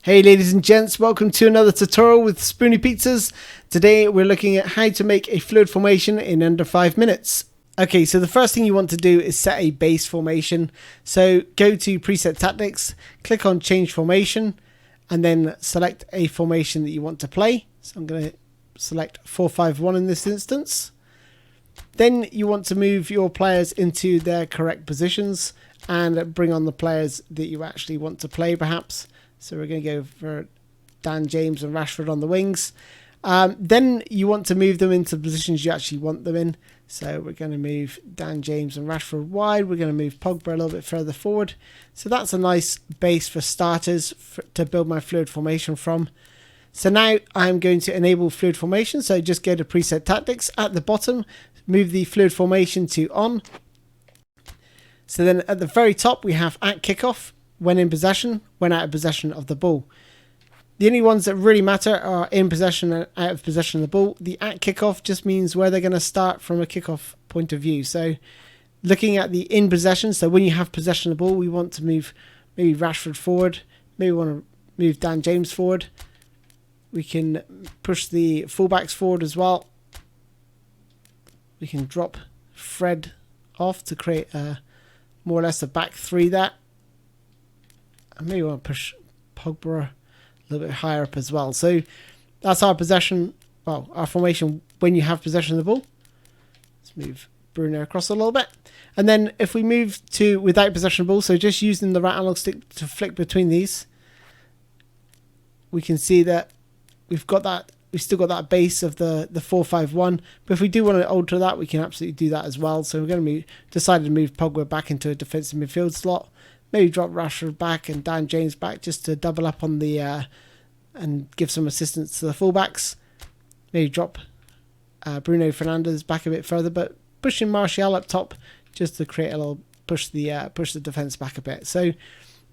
Hey ladies and gents, welcome to another tutorial with SpoonyPizzas. Today we're looking at how to make a fluid formation in under 5 minutes. Okay, so the first thing you want to do is set a base formation. So go to preset tactics, click on change formation, and then select a formation that you want to play. So I'm going to select 4-5-1 in this instance. Then you want to move your players into their correct positions and bring on the players that you actually want to play perhaps. So we're going to go for Dan James and Rashford on the wings. Then you want to move them into the positions you actually want them in. So we're going to move Dan James and Rashford wide. We're going to move Pogba a little bit further forward. So that's a nice base for starters to build my fluid formation from. So now I'm going to enable fluid formation. So just go to preset tactics at the bottom, move the fluid formation to on. So then at the very top we have at kickoff, when in possession, when out of possession of the ball. The only ones that really matter are in possession and out of possession of the ball. The at kickoff just means where they're going to start from a kickoff point of view. So looking at the in possession, so when you have possession of the ball, we want to move maybe Rashford forward, maybe we want to move Dan James forward. We can push the fullbacks forward as well. We can drop Fred off to create more or less a back three there. I maybe want to push Pogba a little bit higher up as well. So that's our possession, well, our formation when you have possession of the ball. Let's move Bruno across a little bit. And then if we move to without possession of the ball, so just using the right analog stick to flick between these, we can see that we've still got that base of the 4-5-1. But if we do want to alter that, we can absolutely do that as well. So we're going to decide to move Pogba back into a defensive midfield slot. Maybe drop Rashford back and Dan James back just to double up on the and give some assistance to the fullbacks. Maybe drop Bruno Fernandes back a bit further, but pushing Martial up top just to create a little push the defense back a bit. So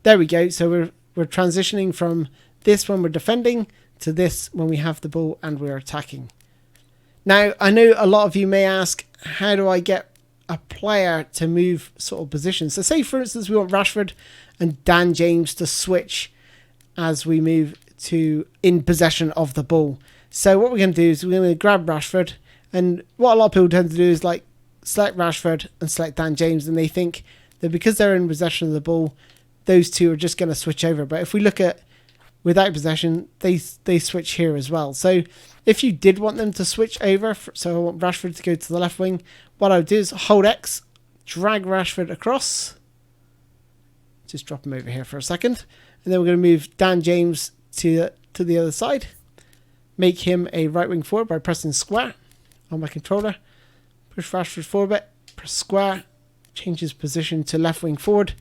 there we go. So we're transitioning from this when we're defending to this when we have the ball and we're attacking. Now I know a lot of you may ask, how do I get a player to move sort of positions? So say for instance we want Rashford and Dan James to switch as we move to in possession of the ball. So what we're going to do is we're going to grab Rashford, and what a lot of people tend to do is like select Rashford and select Dan James, and they think that because they're in possession of the ball those two are just going to switch over. But if we look at without possession, they switch here as well. So if you did want them to switch over, so I want Rashford to go to the left wing, what I would do is hold X, drag Rashford across, just drop him over here for a second, and then we're going to move Dan James to the other side, make him a right wing forward by pressing square on my controller, push Rashford forward a bit, press square, change his position to left wing forward.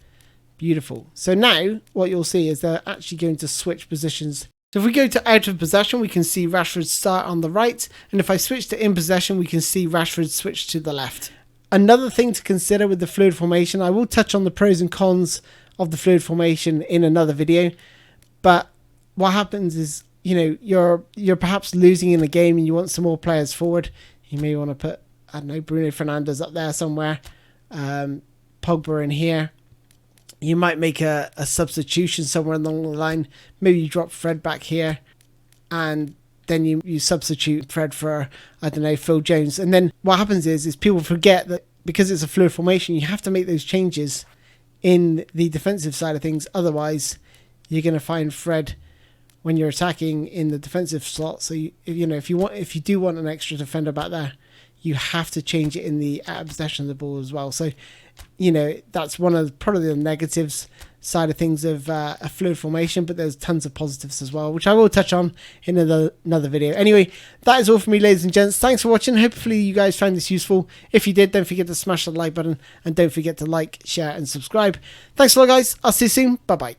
Beautiful. So now what you'll see is they're actually going to switch positions. So if we go to out of possession, we can see Rashford start on the right. And if I switch to in possession, we can see Rashford switch to the left. Another thing to consider with the fluid formation, I will touch on the pros and cons of the fluid formation in another video. But what happens is, you know, you're perhaps losing in a game and you want some more players forward. You may want to put, I don't know, Bruno Fernandes up there somewhere, Pogba in here. You might make a substitution somewhere along the line. Maybe you drop Fred back here and then you substitute Fred for, I don't know, Phil Jones. And then what happens is people forget that because it's a fluid formation, you have to make those changes in the defensive side of things. Otherwise, you're going to find Fred when you're attacking in the defensive slot. So, if you do want an extra defender back there, you have to change it in the out of possession of the ball as well. So, that's one of probably the negatives side of things of a fluid formation, but there's tons of positives as well, which I will touch on in another video. Anyway, that is all for me, ladies and gents. Thanks for watching. Hopefully you guys found this useful. If you did, don't forget to smash the like button and don't forget to like, share and subscribe. Thanks a lot, guys. I'll see you soon. Bye bye.